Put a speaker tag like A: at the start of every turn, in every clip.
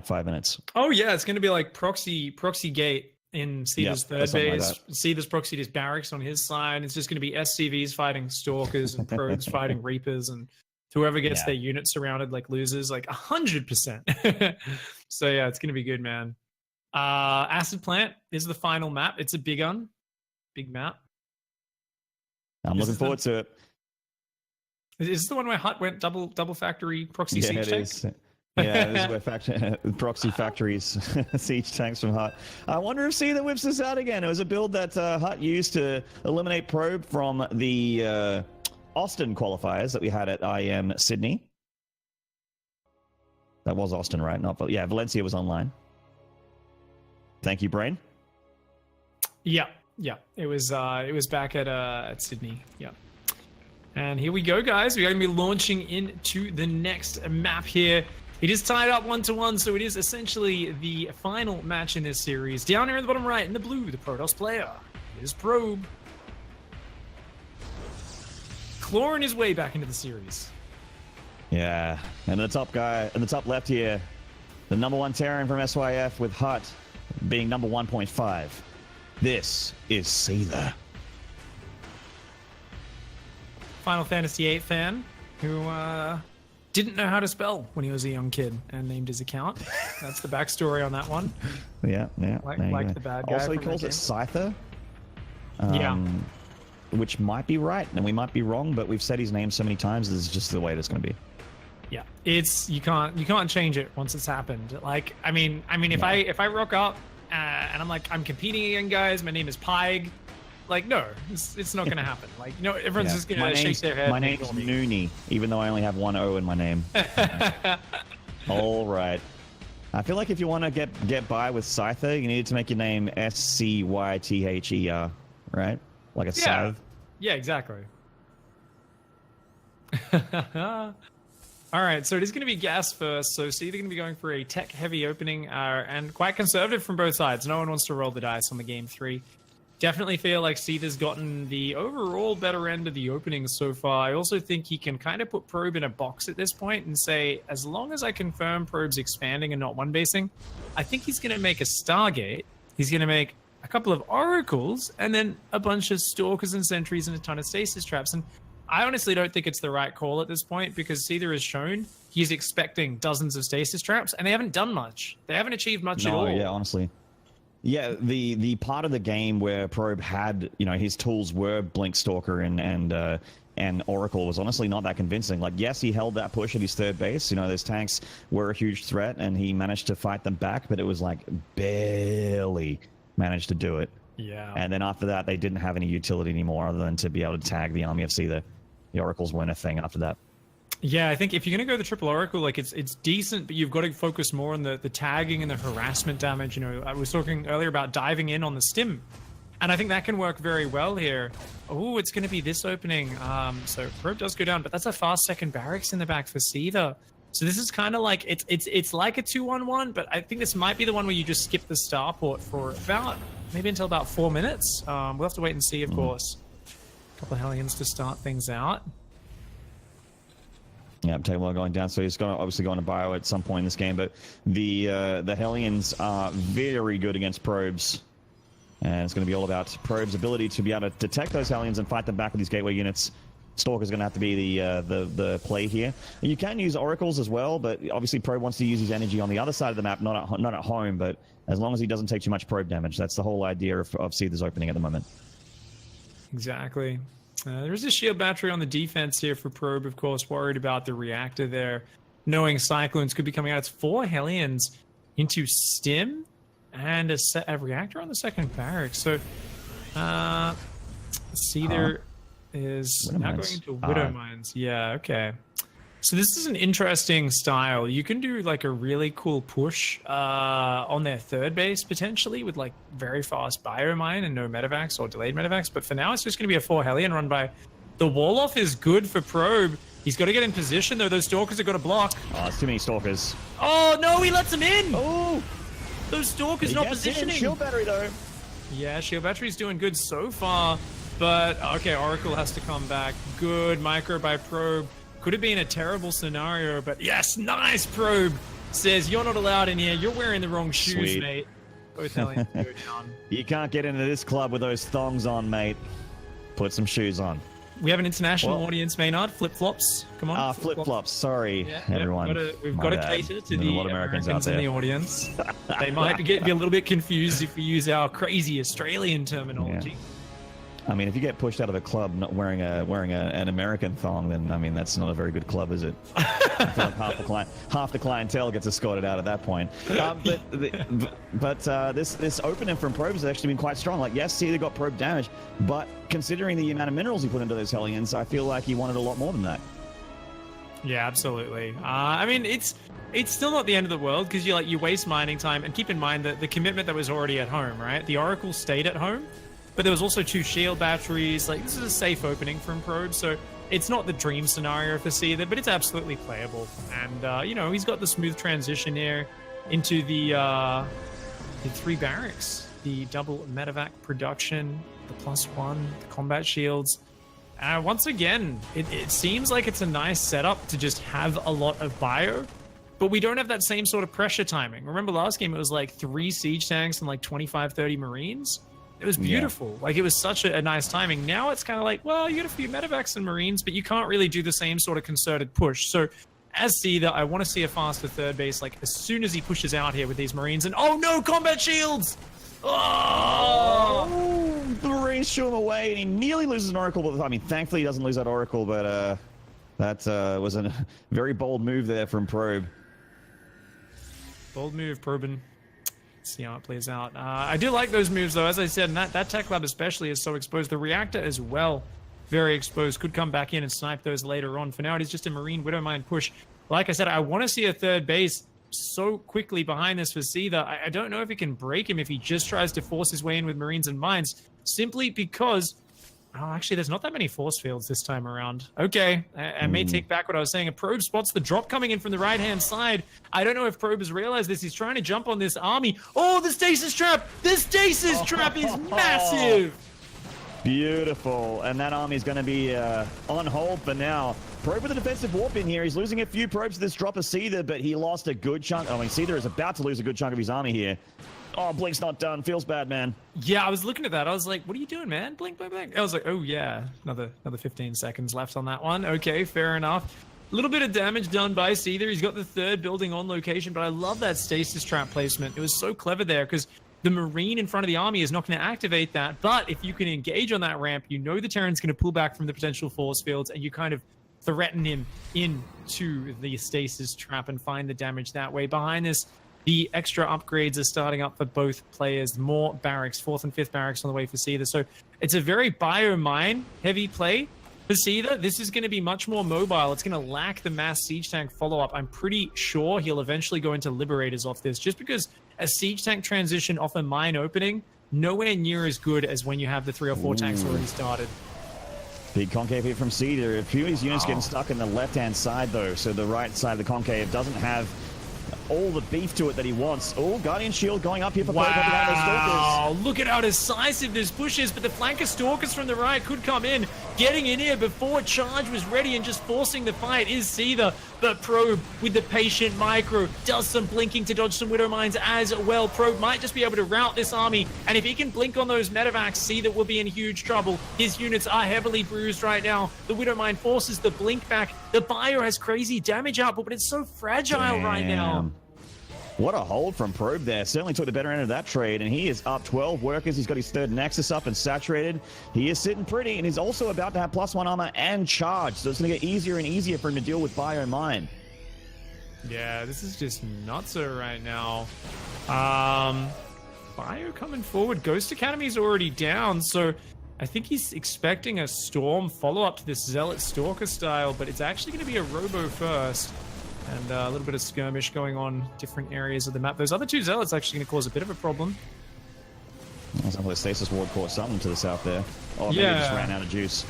A: 5 minutes.
B: Oh yeah, it's going to be like proxy gate in Seither's third base. Seither's proxied his barracks on his side. It's just going to be SCVs fighting stalkers and probes fighting reapers, and whoever gets their unit surrounded like loses like 100%. So yeah, it's going to be good, man. Acid Plant is the final map. It's a big map.
A: I'm looking forward to it.
B: Is this the one where Hut went double factory proxy siege tanks?
A: Yeah, this is where proxy factories siege tanks from Hut. I wonder if Seither whips this out again. It was a build that Hut used to eliminate Probe from the Austin qualifiers that we had at IM Sydney. That was Austin, right? Yeah, Valencia was online. Thank you, Brain.
B: Yeah. It was back at Sydney. Yeah. And here we go, guys. We're going to be launching into the next map here. It is tied up 1-1, so it is essentially the final match in this series. Down here in the bottom right, in the blue, the Protoss player is Probe. Clawing his way back into the series.
A: Yeah, and the top guy, in the top left here, the #1 Terran from SYF with Hut being number 1.5. This is Seither.
B: Final Fantasy VIII fan who didn't know how to spell when he was a young kid and named his account. That's the backstory on that one.
A: Yeah.
B: Like the bad guy.
A: Also, he calls it Seither.
B: Yeah.
A: Which might be right, and we might be wrong, but we've said his name so many times, this is just the way it's going to be.
B: Yeah, it's you can't change it once it's happened. Like, I mean, if I rock up and I'm like, I'm competing again, guys. My name is Pyg. Like, no, it's not going to happen. Like, everyone's just going to shake their head.
A: My name's Noonie, even though I only have one O in my name. All right. I feel like if you want to get by with Seither, you need to make your name SCYTHER, right? Like a scythe.
B: Yeah, exactly. All right, so it is going to be gas first. So Seither going to be going for a tech-heavy opening and quite conservative from both sides. No one wants to roll the dice on the game 3. Definitely feel like Seither's gotten the overall better end of the opening so far. I also think he can kind of put Probe in a box at this point and say, as long as I confirm Probe's expanding and not one-basing, I think he's going to make a Stargate. He's going to make a couple of Oracles, and then a bunch of Stalkers and Sentries and a ton of Stasis Traps. And I honestly don't think it's the right call at this point, because Seither has shown he's expecting dozens of Stasis Traps, and they haven't done much. They haven't achieved much at all.
A: Yeah, honestly. Yeah, the part of the game where Probe had, his tools were Blink Stalker and Oracle was honestly not that convincing. Like, yes, he held that push at his third base. Those tanks were a huge threat, and he managed to fight them back, but it was like barely managed to do it.
B: Yeah.
A: And then after that, they didn't have any utility anymore other than to be able to tag the army of Seither. The Oracles weren't a thing after that.
B: Yeah, I think if you're going to go the triple Oracle, like it's decent, but you've got to focus more on the tagging and the harassment damage. I was talking earlier about diving in on the stim, and I think that can work very well here. Oh, it's going to be this opening. So Probe does go down, but that's a fast second barracks in the back for Seither. So this is kind of like it's like a 2-1-1, but I think this might be the one where you just skip the starport for maybe until about 4 minutes. We'll have to wait and see, of course. A couple of Hellions to start things out.
A: Yeah, Taylor going down, so he's obviously going to bio at some point in this game. But the Hellions are very good against Probes, and it's going to be all about Probe's ability to be able to detect those Hellions and fight them back with these gateway units. Stalker's going to have to be the play here. You can use Oracles as well, but obviously Probe wants to use his energy on the other side of the map, not at home. But as long as he doesn't take too much Probe damage, that's the whole idea of Seither's opening at the moment.
B: Exactly. There's a shield battery on the defense here for Probe, of course, worried about the reactor there, knowing Cyclones could be coming out. It's 4 Hellions into Stim and a reactor on the second barracks. So Seither is now going into Widow Mines. Yeah, okay. So this is an interesting style. You can do like a really cool push on their third base potentially with like very fast biomine and no medevacs or delayed medevacs. But for now, it's just going to be a 4 Hellion run by. The wall off is good for Probe. He's got to get in position though. Those Stalkers are going to block.
A: Oh, it's too many Stalkers.
B: Oh no, he lets them in.
A: Oh,
B: those Stalkers not positioning.
A: Shield battery though.
B: Yeah, shield battery's doing good so far. But okay, Oracle has to come back. Good micro by Probe. Could have been a terrible scenario, but yes, nice Probe. says, "You're not allowed in here. You're wearing the wrong shoes,
A: Sweet.
B: mate." Both Hellions go down.
A: You can't get into this club with those thongs on, mate. Put some shoes on.
B: We have an international audience, Maynard. Flip-flops. Come on.
A: Flip-flops. Sorry,
B: Yeah,
A: everyone.
B: We've got to cater to the
A: a lot of Americans out
B: in
A: there.
B: the audience. They might be a little bit confused if we use our crazy Australian terminology.
A: Yeah. I mean, if you get pushed out of a club not wearing an American thong, then I mean that's not a very good club, is it? I feel like half the clientele gets escorted out at that point. But this opening from Probes has actually been quite strong. Like, yes, Seither got probe damage, but considering the amount of minerals he put into those Hellions, I feel like he wanted a lot more than that.
B: Yeah, absolutely. I mean, it's still not the end of the world because you waste mining time, and keep in mind that the commitment that was already at home, right? The Oracle stayed at home. But there was also 2 shield batteries. Like, this is a safe opening from Probe, so it's not the dream scenario for Seither, but it's absolutely playable. And, he's got the smooth transition here into the 3 barracks. The double medevac production, the +1, the combat shields. Once again, it seems like it's a nice setup to just have a lot of bio, but we don't have that same sort of pressure timing. Remember last game, it was like 3 siege tanks and like 25, 30 Marines? It was beautiful. Yeah. Like, it was such a nice timing. Now it's kind of like, well, you got a few medevacs and Marines, but you can't really do the same sort of concerted push. So as Seither, I want to see a faster third base, like, as soon as he pushes out here with these Marines. And, oh, no, combat shields! Oh!
A: The Marines shoo him away, and he nearly loses an Oracle. But I mean, thankfully he doesn't lose that Oracle, but that was a very bold move there from Probe.
B: Bold move, Proben. See how it plays out. I do like those moves, though. As I said, and that tech lab especially is so exposed. The reactor as well, very exposed. Could come back in and snipe those later on. For now, it is just a Marine Widowmine push. Like I said, I want to see a third base so quickly behind this for Seither. I don't know if he can break him if he just tries to force his way in with Marines and Mines, simply because... Oh, actually, there's not that many force fields this time around. Okay, I may take back what I was saying. A Probe spots the drop coming in from the right-hand side. I don't know if Probe has realized this. He's trying to jump on this army. Oh, the stasis trap! The stasis trap is massive!
A: Beautiful. And that army is going to be on hold for now. Probe with a defensive warp in here. He's losing a few probes to this drop of Seither, but he lost a good chunk. I mean, Seither is about to lose a good chunk of his army here. Oh, Blink's not done. Feels bad, man.
B: Yeah, I was looking at that. I was like, what are you doing, man? Blink, blink, blink. I was like, oh, yeah. Another 15 seconds left on that one. Okay, fair enough. A little bit of damage done by Seither. He's got the 3rd building on location, but I love that stasis trap placement. It was so clever there because the Marine in front of the army is not going to activate that. But if you can engage on that ramp, you know the Terran's going to pull back from the potential force fields, and you kind of threaten him into the stasis trap and find the damage that way. Behind this, the extra upgrades are starting up for both players. More barracks, 4th and 5th barracks on the way for Seither. So it's a very bio-mine heavy play for Seither. This is going to be much more mobile. It's going to lack the mass siege tank follow-up. I'm pretty sure he'll eventually go into Liberators off this, just because a siege tank transition off a mine opening, nowhere near as good as when you have the 3 or 4 tanks already started.
A: Big concave here from Seither. A few of his units getting stuck in the left-hand side, though, so the right side of the concave doesn't have all the beef to it that he wants. Oh, Guardian Shield going up here for
B: wow, look at how decisive this push is, but the flanker Stalkers from the right could come in. Getting in here before charge was ready and just forcing the fight is Seither, but Probe with the patient micro does some blinking to dodge some Widow Mines as well. Probe might just be able to rout this army, and if he can blink on those medevacs, Seither will be in huge trouble. His units are heavily bruised right now. The Widow Mine forces the blink back. The Bio has crazy damage output, but it's so fragile right now.
A: What a hold from Probe there. Certainly took the better end of that trade, and he is up 12 workers. He's got his 3rd Nexus up and saturated. He is sitting pretty, and he's also about to have +1 armor and charge, so it's going to get easier and easier for him to deal with Bio Mine.
B: Yeah, this is just nutso right now. Bio coming forward. Ghost Academy's already down, so I think he's expecting a Storm follow-up to this Zealot Stalker style, but it's actually going to be a Robo first. And a little bit of skirmish going on different areas of the map. Those other 2 Zealots actually going to cause a bit of a problem.
A: Sounds like the Stasis Ward caught something to the south there. Oh, maybe it just ran out of juice.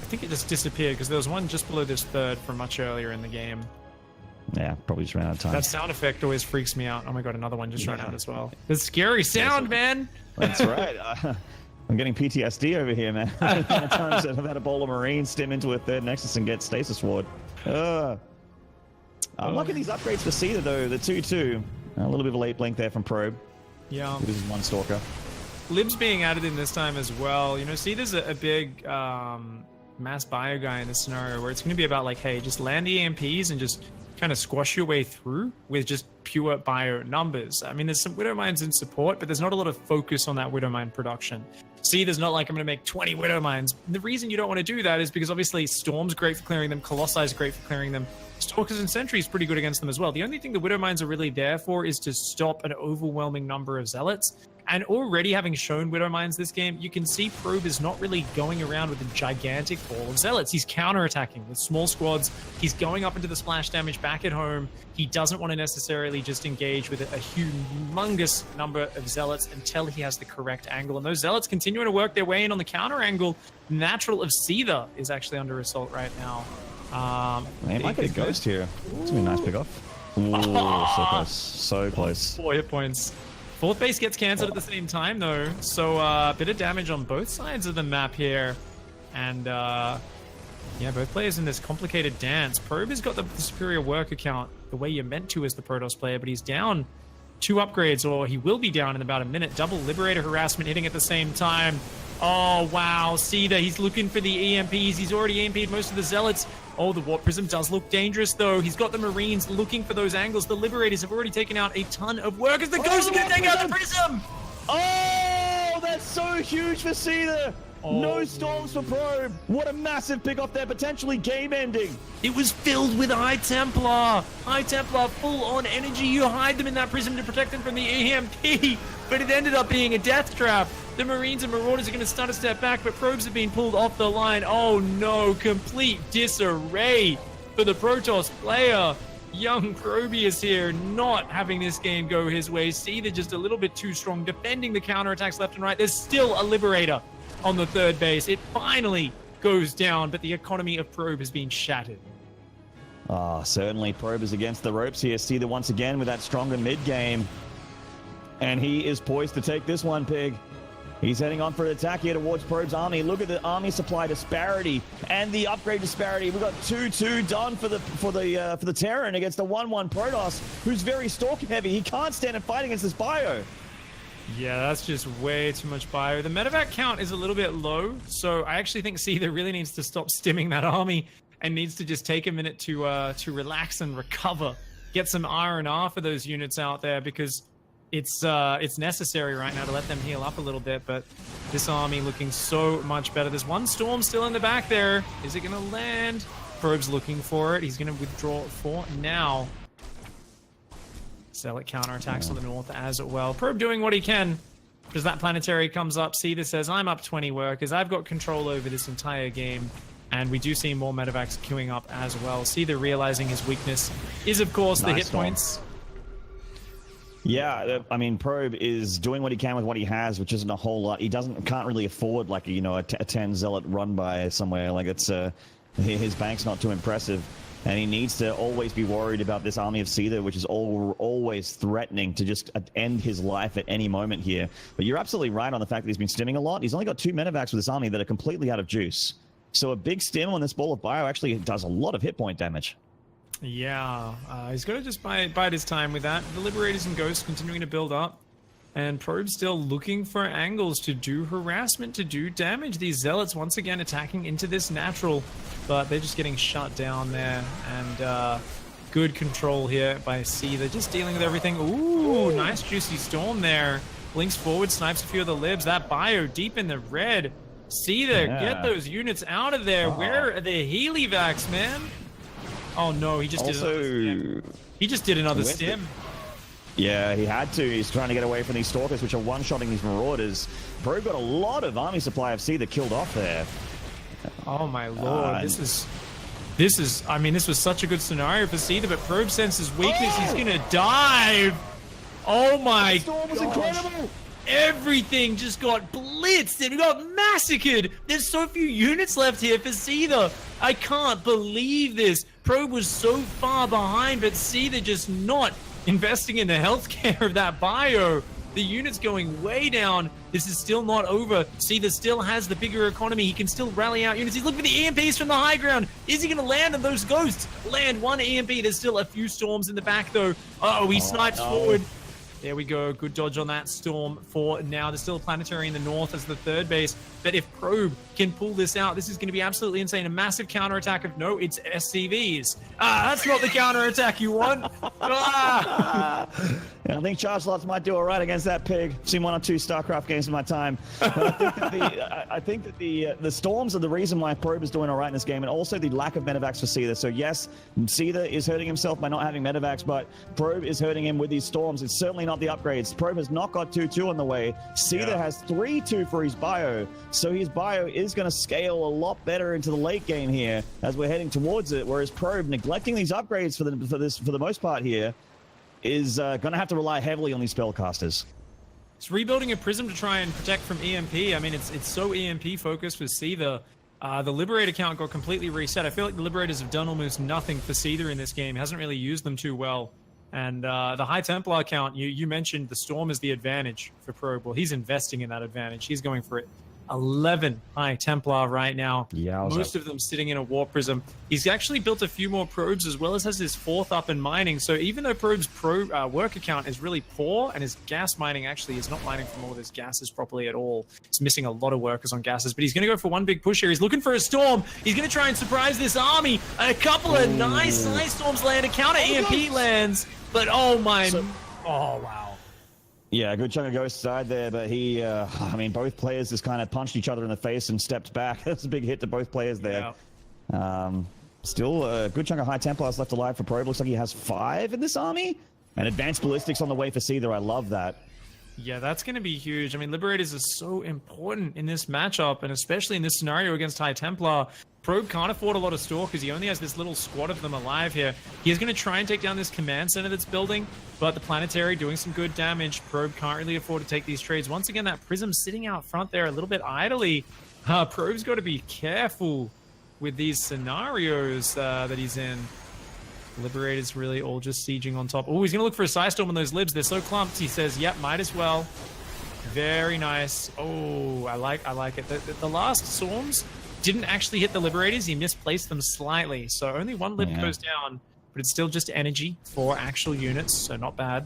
B: I think it just disappeared because there was one just below this 3rd from much earlier in the game.
A: Yeah, probably just ran out of time.
B: That sound effect always freaks me out. Oh my god, another one just ran out as well. It's scary sound, man!
A: That's right. I'm getting PTSD over here, man. Times I've had a bowl of Marines stem into a 3rd Nexus and get Stasis Ward. I'm liking these upgrades for Seither, though. The 2-2. A little bit of a late blink there from Probe.
B: Yeah.
A: Loses one Stalker.
B: Libs being added in this time as well. You know, Seither's a big mass bio guy in this scenario where it's going to be about like, hey, just land the EMPs and just kind of squash your way through with just pure bio numbers. I mean, there's some Widow Mines in support, but there's not a lot of focus on that Widow Mine production. Seither's not like, I'm going to make 20 Widow Mines. The reason you don't want to do that is because obviously Storm's great for clearing them, Colossi great for clearing them, Stalkers and Sentries pretty good against them as well. The only thing the Widow Mines are really there for is to stop an overwhelming number of Zealots. And already having shown Widow Mines this game, you can see Probe is not really going around with a gigantic ball of Zealots. He's counterattacking with small squads. He's going up into the splash damage back at home. He doesn't want to necessarily just engage with a humongous number of Zealots until he has the correct angle. And those Zealots continuing to work their way in on the counter angle. Natural of Seither is actually under assault right now.
A: They might get a ghost here. It's gonna be a nice pick off. Ooh, so close. So close.
B: 4 hit points. Fourth base gets cancelled at the same time, though. So a bit of damage on both sides of the map here. And yeah, both players in this complicated dance. Probe has got the superior work account the way you're meant to as the Protoss player, but he's down 2 upgrades, or he will be down in about a minute. Double Liberator harassment hitting at the same time. Oh, wow. Seither, he's looking for the EMPs. He's already EMP'd most of the Zealots. Oh, the Warp Prism does look dangerous, though. He's got the Marines looking for those angles. The Liberators have already taken out a ton of workers. The Ghosts are going to take out the Prism!
A: Oh, that's so huge for Seither!
B: Oh.
A: No Storms for Probe! What a massive pick off there, potentially game-ending!
B: It was filled with High Templar! High Templar, full-on energy. You hide them in that Prism to protect them from the EMP, but it ended up being a death trap. The Marines and Marauders are going to start a step back, but Probes have been pulled off the line. Oh no, complete disarray for the Protoss player. Young Probius here, not having this game go his way. Seither just a little bit too strong, defending the counterattacks left and right. There's still a Liberator on the third base. It finally goes down, but the economy of Probe has been shattered.
A: Ah, certainly Probe is against the ropes here. Seither once again with that stronger mid-game. And he is poised to take this one, Pig. He's heading on for an attack here towards Probe's army. Look at the army supply disparity and the upgrade disparity. We've got 2-2 done for the Terran against the 1-1 Protoss, who's very stalker heavy. He can't stand and fight against this bio.
B: Yeah, that's just way too much bio. The medevac count is a little bit low, so I actually think Seither really needs to stop stimming that army and needs to just take a minute to relax and recover. Get some R&R for those units out there, because it's necessary right now to let them heal up a little bit. But this army looking so much better. There's one Storm still in the back there. Is it going to land? Probe's looking for it. He's going to withdraw for now. Zealot counterattacks on the north as well. Probe doing what he can. As that planetary comes up, Seither says, I'm up 20 workers. I've got control over this entire game. And we do see more medevacs queuing up as well. Seither realizing his weakness is, of course, the hit points.
A: Yeah, I mean, Probe is doing what he can with what he has, which isn't a whole lot. He can't really afford like a 10 Zealot run by somewhere. Like it's his bank's not too impressive, and he needs to always be worried about this army of Seither, which is always threatening to just end his life at any moment here. But you're absolutely right on the fact that he's been stimming a lot. He's only got 2 medevacs with this army that are completely out of juice. So a big stim on this ball of bio actually does a lot of hit point damage.
B: Yeah, he's got to just bide his time with that. The Liberators and Ghosts continuing to build up. And Probe still looking for angles to do harassment, to do damage. These Zealots once again attacking into this natural, but they're just getting shut down there. And good control here by Seither, just dealing with everything. Ooh, nice juicy Storm there. Blinks forward, snipes a few of the Libs. That bio deep in the red. Seither, get those units out of there. Where are the Helivacs, man? Oh no, he just did another stim. He just did another stim.
A: Yeah, he had to. He's trying to get away from these Stalkers, which are one-shotting these Marauders. Probe got a lot of army supply of Seither killed off there.
B: Oh my lord, this is. I mean, this was such a good scenario for Seither, but Probe senses weakness. He's gonna dive. Oh my god! Storm was incredible. Everything just got blitzed and got massacred. There's so few units left here for Seither. I can't believe this. Probe was so far behind, but Seither just not investing in the healthcare of that bio. The unit's going way down. This is still not over. Seither still has the bigger economy. He can still rally out units. He's looking for the EMPs from the high ground. Is he going to land on those ghosts? Land one EMP. There's still a few storms in the back, though. Uh-oh, he snipes forward. There we go. Good dodge on that storm for now. There's still a planetary in the north as the third base. But if Probe can pull this out, this is going to be absolutely insane. A massive counterattack of no, it's SCVs. That's not the counterattack you want.
A: Yeah, I think Charge Lots might do all right against that pig. Seen 1 or 2 StarCraft games in my time. But I think that the storms are the reason why Probe is doing all right in this game, and also the lack of medevacs for Seither. So yes, Seither is hurting himself by not having medevacs, but Probe is hurting him with these storms. It's certainly not the upgrades. Probe has not got 2-2 on the way. Seither has 3-2 for his bio. So his bio is going to scale a lot better into the late game here as we're heading towards it, whereas Probe, neglecting these upgrades for the most part here, is going to have to rely heavily on these spellcasters.
B: It's rebuilding a Prism to try and protect from EMP. I mean, it's so EMP focused with Seither. The Liberator count got completely reset. I feel like the Liberators have done almost nothing for Seither in this game. Hasn't really used them too well. And the High Templar count, you mentioned the Storm is the advantage for Probe. Well, he's investing in that advantage. He's going for it. 11 High Templar right now.
A: Yowza.
B: Most of them sitting in a Warp Prism. He's actually built a few more probes as well as has his 4th up in mining. So even though Probe's work account is really poor and his gas mining actually is not mining from all of his gases properly at all. He's missing a lot of workers on gases, but he's going to go for one big push here. He's looking for a storm. He's going to try and surprise this army. A couple of nice ice storms land. A counter EMP lands, but oh wow.
A: Yeah, a good chunk of Ghost died there, but he, I mean, both players just kind of punched each other in the face and stepped back. That's a big hit to both players there. Yeah. Still a good chunk of High Templars left alive for Probe. Looks like he has 5 in this army. And advanced ballistics on the way for Seither. I love that.
B: Yeah, that's going to be huge. I mean, Liberators are so important in this matchup, and especially in this scenario against High Templar. Probe can't afford a lot of Stalkers. He only has this little squad of them alive here. He's going to try and take down this command center that's building, but the Planetary doing some good damage. Probe can't really afford to take these trades. Once again, that Prism sitting out front there a little bit idly. Probe's got to be careful with these scenarios that he's in. Liberators really all just sieging on top. Oh, he's going to look for a Psystorm on those libs. They're so clumped. He says, yep, might as well. Very nice. Oh, I like it. The last Storms didn't actually hit the Liberators. He misplaced them slightly. So only one lib goes down, but it's still just energy for actual units, so not bad.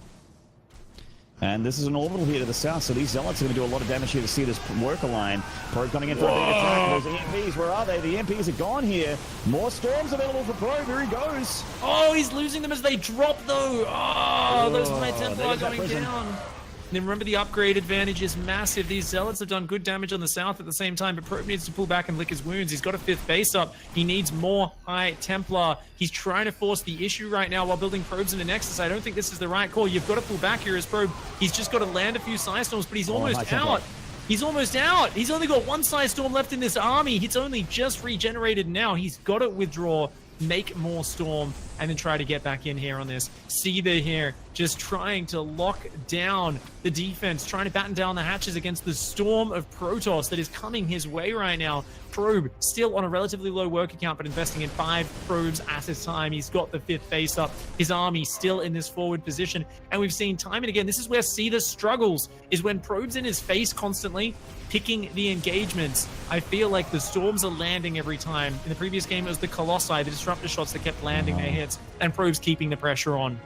A: And this is an orbital here to the south, so these Zealots are going to do a lot of damage here to see this worker line. Probe coming in for a big attack. Those EMPs, where are they? The EMPs are gone here. More storms available for Probe. Here he goes.
B: Oh, he's losing them as they drop, though. Oh, those High Templar are going down. And then remember, the upgrade advantage is massive. These Zealots have done good damage on the south at the same time, but Probe needs to pull back and lick his wounds. He's got a 5th base up. He needs more High Templar. He's trying to force the issue right now while building probes into Nexus. I don't think this is the right call. You've got to pull back here as Probe. He's just got to land a few Psystorms, but he's almost out. He's almost out. He's only got 1 Psystorm left in this army. It's only just regenerated now. He's got to withdraw, make more Storm, and then try to get back in here on this. Seither here just trying to lock down the defense, trying to batten down the hatches against the storm of Protoss that is coming his way right now. Probe still on a relatively low work account, but investing in 5 probes at a time. He's got the 5th base up. His army still in this forward position. And we've seen time and again, this is where Seither struggles, is when Probe's in his face constantly, picking the engagements. I feel like the storms are landing every time. In the previous game, it was the Colossi, the disruptor shots that kept landing their hits, and Probe's keeping the pressure on.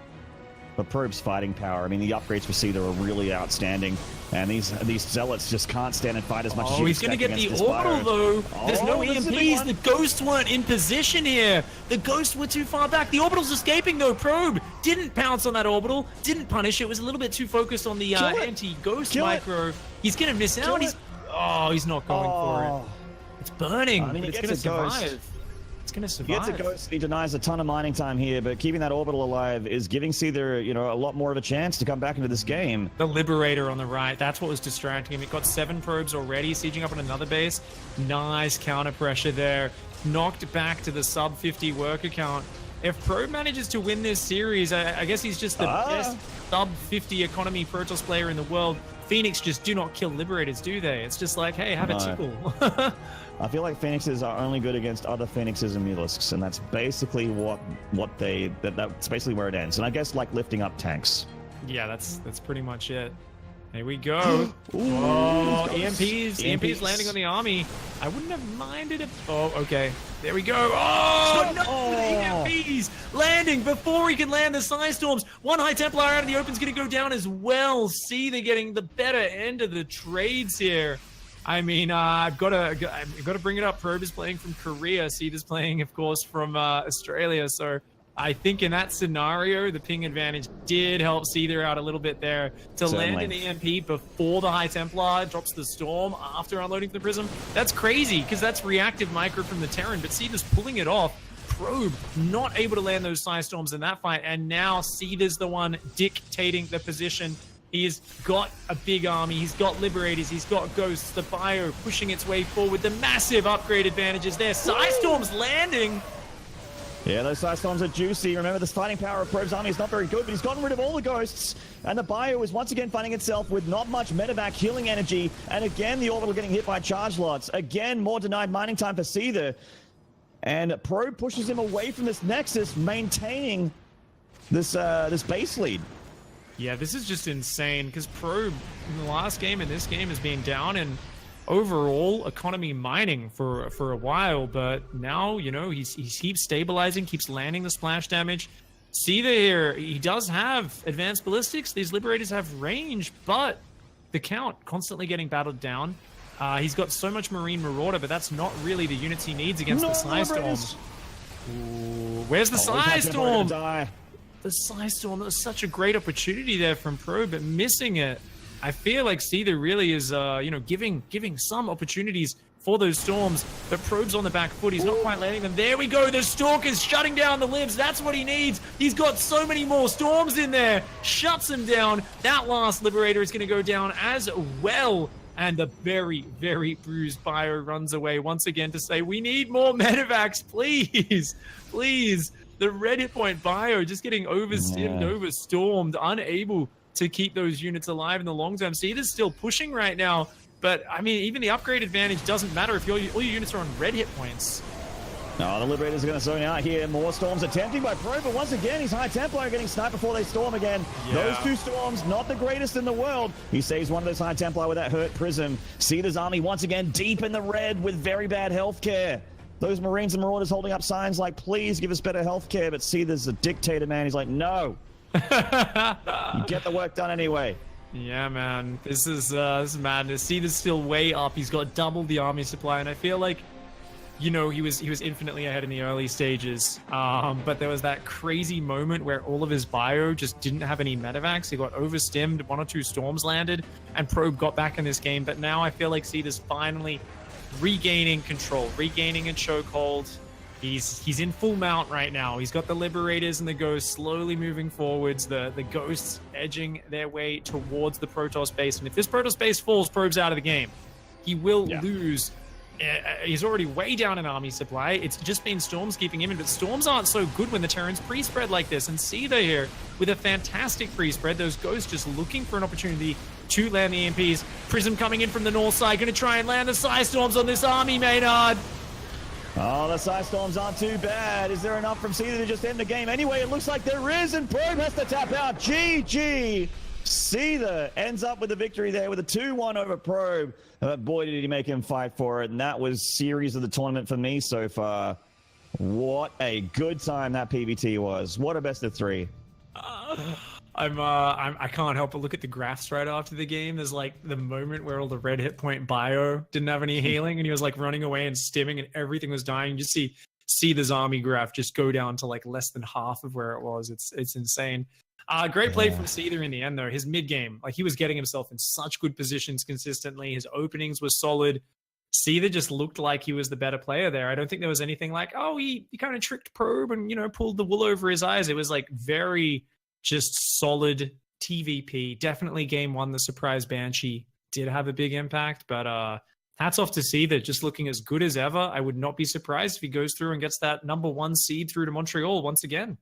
A: But Probe's fighting power, I mean, the upgrades for Seither are really outstanding. And these Zealots just can't stand and fight as much as you
B: he's going to get the orbital, though. There's no EMPs. The Ghosts weren't in position here. The Ghosts were too far back. The orbital's escaping, though. Probe didn't pounce on that orbital, didn't punish it. Was a little bit too focused on the anti-Ghost micro. He's going to miss out. He's not going for it. It's burning, but it's going to survive. It's going to survive.
A: He gets a Ghost. He denies a ton of mining time here, but keeping that orbital alive is giving Seither, a lot more of a chance to come back into this game.
B: The Liberator on the right, that's what was distracting him. It got 7 probes already, sieging up on another base. Nice counter pressure there. Knocked back to the sub 50 worker count. If Probe manages to win this series, I guess he's just the best sub 50 economy Protoss player in the world. Phoenix just do not kill Liberators, do they? It's just like, hey, have a tickle.
A: I feel like Phoenixes are only good against other Phoenixes and Mulisks, and that's basically that's basically where it ends. And I guess like lifting up tanks.
B: Yeah, that's pretty much it. Here we go. Oh, EMPs.
A: EMPs
B: landing on the army. I wouldn't have minded if... Oh, okay. There we go. Oh, no! The EMPs landing before he can land the Psystorms. One High Templar out of the open is going to go down as well. See, they're getting the better end of the trades here. I mean, I've got to bring it up. Probe is playing from Korea. Seither's playing, of course, from Australia. So I think in that scenario, the ping advantage did help Seither out a little bit there to land an EMP before the High Templar drops the Storm after unloading the Prism. That's crazy because that's reactive micro from the Terran, but Seither's pulling it off. Probe not able to land those Psystorms in that fight, and now Seither's the one dictating the position. He's got a big army, he's got Liberators, he's got Ghosts, the Bio pushing its way forward, the massive upgrade advantages there. Psystorms landing.
A: Yeah, those Psystorms are juicy. Remember, the fighting power of Probe's army is not very good, but he's gotten rid of all the Ghosts. And the Bio is once again finding itself with not much medevac healing energy. And again, the Orbital getting hit by charge lots. Again, more denied mining time for Seither. And Probe pushes him away from this Nexus, maintaining this base lead.
B: Yeah, this is just insane because Probe in the last game and this game has been down in overall economy mining for a while, but now, you know, he keeps stabilizing, keeps landing the splash damage. Seither here, he does have advanced ballistics. These Liberators have range, but the Count constantly getting battled down. He's got so much Marine Marauder, but that's not really the units he needs against the Psystorm. Where's the Psystorm? The Psystorm, that was such a great opportunity there from Probe, but missing it. I feel like Seither really is, you know, giving some opportunities for those Storms, but Probe's on the back foot. He's not quite landing them. There we go. The Stalker's shutting down the Libs. That's what he needs. He's got so many more Storms in there. Shuts him down. That last Liberator is going to go down as well. And the very, very bruised Bio runs away once again to say, we need more medevacs, please. Please. The red hit point Bio just getting overstimmed, overstormed, unable to keep those units alive in the long term. Seither's still pushing right now, but I mean, even the upgrade advantage doesn't matter if all your units are on red hit points.
A: No, the Liberators are going to zone out here. More Storms attempting by Probe, but once again, he's High Templar getting sniped before they storm again. Yeah. Those two Storms, not the greatest in the world. He saves one of those High Templar with that hurt Prism. Seither's army once again deep in the red with very bad health care. Those Marines and Marauders holding up signs like, please give us better health care, but Seither's a dictator, man. He's like, no. You get the work done anyway.
B: Yeah, man. This is madness. Seither's still way up. He's got double the army supply, and I feel like, you know, he was infinitely ahead in the early stages. But there was that crazy moment where all of his Bio just didn't have any medevacs. He got overstimmed, 1 or 2 Storms landed, and Probe got back in this game. But now I feel like Seither's finally regaining control, regaining a chokehold. He's in full mount right now. He's got the Liberators and the Ghosts slowly moving forwards. The Ghosts edging their way towards the Protoss base. And if this Protoss base falls, Probe's out of the game. He will lose. He's already way down in army supply. It's just been Storms keeping him in, but Storms aren't so good when the Terrans pre-spread like this. And Seither here with a fantastic pre-spread. Those Ghosts just looking for an opportunity to land the EMPs. Prism coming in from the north side, going to try and land the Psystorms on this army, Maynard.
A: Oh, the Psystorms aren't too bad. Is there enough from Seither to just end the game? Anyway, it looks like there is, and Probe has to tap out. GG. Seither ends up with the victory there with a 2-1 over Probe. But boy, did he make him fight for it. And that was series of the tournament for me so far. What a good time that PVT was. What a best of 3.
B: I can't help but look at the graphs right after the game. There's like the moment where all the red hit point Bio didn't have any healing, and he was like running away and stimming, and everything was dying. You just see Seither's army graph just go down to like less than half of where it was. It's insane. Great play from Seither in the end, though. His mid game, like he was getting himself in such good positions consistently. His openings were solid. Seither just looked like he was the better player there. I don't think there was anything like, oh, he kind of tricked Probe and, you know, pulled the wool over his eyes. It was like very just solid TVP. Definitely game 1, the surprise Banshee did have a big impact, but hats off to Seither, just looking as good as ever. I would not be surprised if he goes through and gets that #1 seed through to Montreal once again.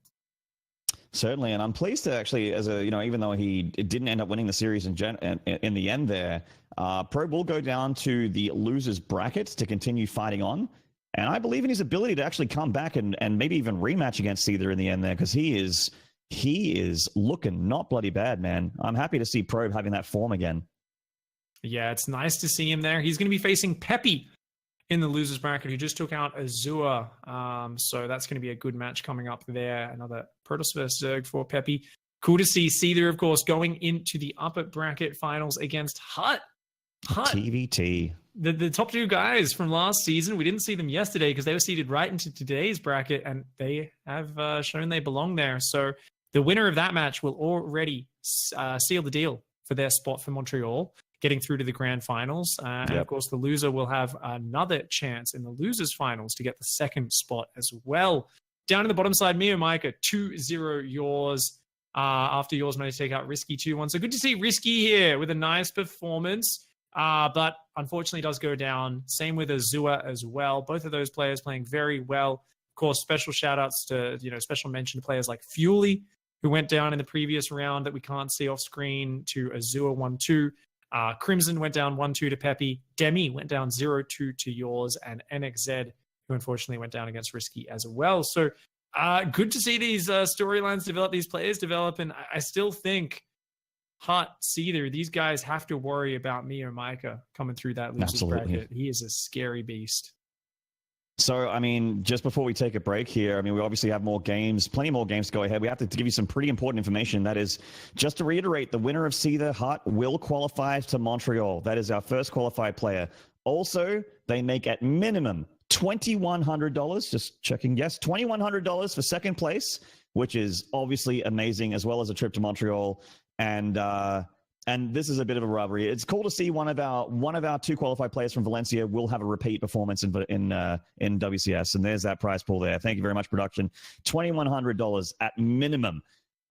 A: Certainly, and I'm pleased to actually, as a, you know, even though he didn't end up winning the series in the end there, Probe will go down to the losers bracket to continue fighting on. And I believe in his ability to actually come back and maybe even rematch against Seither in the end there, because he is he is looking not bloody bad, man. I'm happy to see Probe having that form again.
B: Yeah, it's nice to see him there. He's going to be facing Peppy in the losers bracket, who just took out Azure. So that's going to be a good match coming up there. Another Protoss vs Zerg for Peppy. Cool to see Seither, of course, going into the upper bracket finals against Hut.
A: TVT.
B: The top two guys from last season, we didn't see them yesterday because they were seeded right into today's bracket, and they have shown they belong there. So the winner of that match will already seal the deal for their spot for Montreal, getting through to the grand finals. And of course, the loser will have another chance in the losers finals to get the second spot as well. Down in the bottom side, me and Micah, 2-0 yours. After yours managed to take out Risky 2-1. So good to see Risky here with a nice performance. But unfortunately does go down. Same with Azure as well. Both of those players playing very well. Of course, special shout outs to, special mention to players like Fuely, who went down in the previous round that we can't see off screen, to Azure 1-2. Crimson went down 1-2 to Peppy. Demi went down 0-2 to yours. And NXZ, who unfortunately went down against Risky as well. So good to see these storylines develop, these players develop. And I still think Hut, Seither, these guys have to worry about me or Micah coming through that losers bracket. He is a scary beast.
A: So, I mean, just before we take a break here, I mean, we obviously have more games, plenty more games to go ahead. We have to give you some pretty important information. That is, just to reiterate, the winner of Seither Hut will qualify to Montreal. That is our first qualified player. Also, they make at minimum $2,100. Just checking. Yes, $2,100 for second place, which is obviously amazing, as well as a trip to Montreal. And this is a bit of a rivalry. It's cool to see one of our two qualified players from Valencia will have a repeat performance in WCS, and there's that prize pool there. Thank you very much, production. $2,100 at minimum.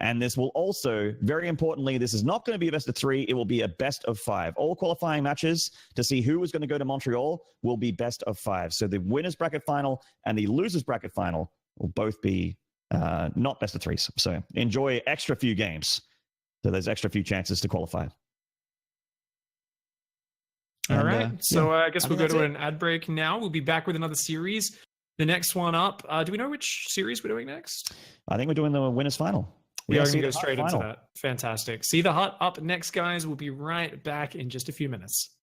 A: And this will also, very importantly, this is not going to be a best of 3. It will be a best of 5. All qualifying matches to see who is going to go to Montreal will be best of 5. So the winners bracket final and the losers bracket final will both be not best of 3s. So enjoy extra few games. So there's extra few chances to qualify.
B: All right. So I guess we'll go to an ad break now. We'll be back with another series. The next one up. Do we know which series we're doing next?
A: I think we're doing the winners final.
B: We are going to go straight into that. Fantastic. See the Hut up next, guys. We'll be right back in just a few minutes.